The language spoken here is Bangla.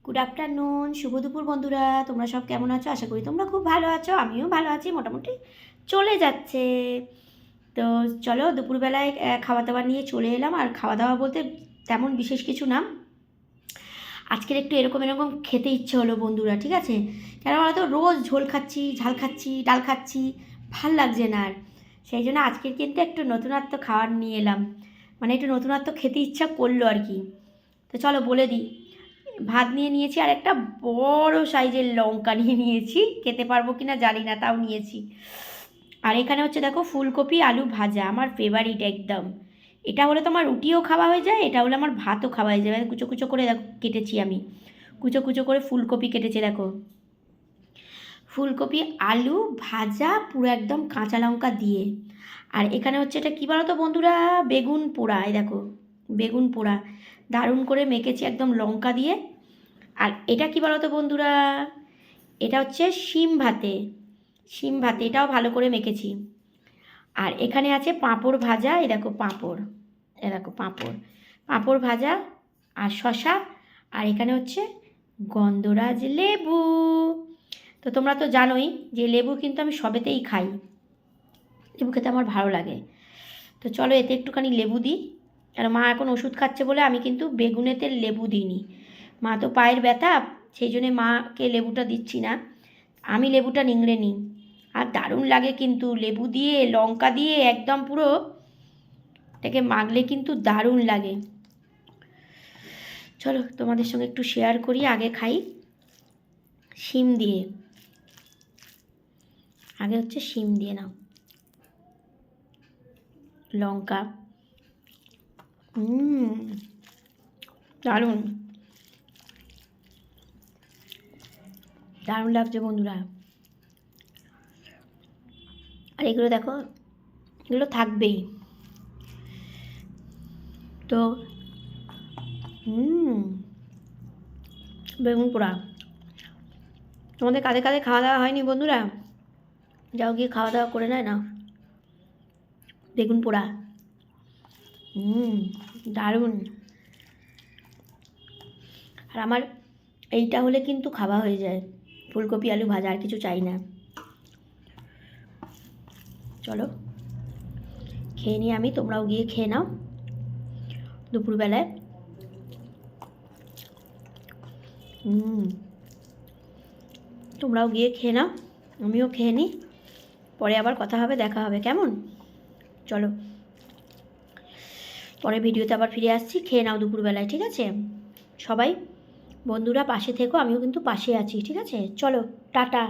গুড আফটারনুন, শুভ দুপুর বন্ধুরা। তোমরা সব কেমন আছো? আশা করি তোমরা খুব ভালো আছো। আমিও ভালো আছি, মোটামুটি চলে যাচ্ছে। তো চলো দুপুরবেলায় খাওয়া দাওয়া নিয়ে চলে এলাম। আর খাওয়া দাওয়া বলতে তেমন বিশেষ কিছু না, আজকের একটু এরকম এরকম খেতে ইচ্ছে হলো বন্ধুরা, ঠিক আছে? কেন বলো তো, রোজ ঝোল খাচ্ছি, ঝাল খাচ্ছি, ডাল খাচ্ছি, ভাল লাগছে না আর। সেই জন্য আজকের কিন্তু একটু নতুনত্ব খাবার নিয়ে এলাম, মানে একটু নতুনত্ব খেতে ইচ্ছা করলো আর কি। তো চলো বলে দিই। ভাত নিয়ে নিয়েছি, আর একটা বড় সাইজের লঙ্কা নিয়ে নিয়েছি, খেতে পারবো কিনা জানি না, তাও নিয়েছি। আর এখানে হচ্ছে দেখো ফুলকপি আলু ভাজা, আমার ফেভারিট একদম। এটা হলে তো আমার রুটিও খাওয়া হয়ে যায়, এটা হলে আমার ভাতও খাওয়া হয়ে যাবে। কুচো কুচো করে দেখো কেটেছি আমি, কুচো কুচো করে ফুলকপি কেটেছে দেখো। ফুলকপি আলু ভাজা পুরো একদম কাঁচা লঙ্কা দিয়ে। আর এখানে হচ্ছে এটা কী বলো তো বন্ধুরা, বেগুন পোড়া। এই দেখো বেগুন পোড়া দারুণ করে মেখেছি একদম লঙ্কা দিয়ে। আর এটা কী বলো তো বন্ধুরা, এটা হচ্ছে শিম ভাতে। শিম ভাতে এটাও ভালো করে মেখেছি। আর এখানে আছে পাঁপড় ভাজা, এই দেখো পাঁপড়, এ দেখো পাঁপড়, পাঁপড় ভাজা আর শশা। আর এখানে হচ্ছে গন্ধরাজ লেবু। তো তোমরা তো জানোই যে লেবু কিন্তু আমি সবেতেই খাই, লেবু খেতে আমার ভালো লাগে। তো চলো এতে একটুখানি লেবু দিই। আর মা এখন ওষুধ খাচ্ছে বলে আমি কিন্তু বেগুনেতে লেবু দিইনি। মা তো পায়ের ব্যথা, সেই জন্যে মাকে লেবুটা দিচ্ছি না, আমি লেবুটা নিংড়ে নিই। আর দারুণ লাগে কিন্তু লেবু দিয়ে লঙ্কা দিয়ে একদম পুরো এটাকে মাখলে কিন্তু দারুণ লাগে। চলো তোমাদের সঙ্গে একটু শেয়ার করি, আগে খাই শিম দিয়ে। আগে হচ্ছে শিম দিয়ে নাও, লঙ্কা, দারুণ দারুণ লাগছে বন্ধুরা। আর এগুলো দেখো, এগুলো থাকবেই তো। বেগুন পোড়া, তোমাদের কাদের কাদের খাওয়া দাওয়া হয়নি বন্ধুরা? যাও গিয়ে খাওয়া দাওয়া করে নেয় না। বেগুন পোড়া দারুণ। আর আমার এইটা হলে কিন্তু খাওয়া হয়ে যায়, ফুলকপি আলু ভাজা, আর কিছু চাই না। চলো খেয়ে নিই আমি, তোমরাও গিয়ে খেয়ে নাও দুপুরবেলায়। তোমরাও গিয়ে খেয়ে নাও, আমিও খেয়ে নিই, পরে আবার কথা হবে, দেখা হবে, কেমন? চলো পরে ভিডিওতে আবার ফিরে আসছি, খেয়ে নাও দুপুরবেলায়, ঠিক আছে? সবাই বন্ধুরা পাশে থেকো, আমিও কিন্তু পাশে আছি, ঠিক আছে? চলো টাটা।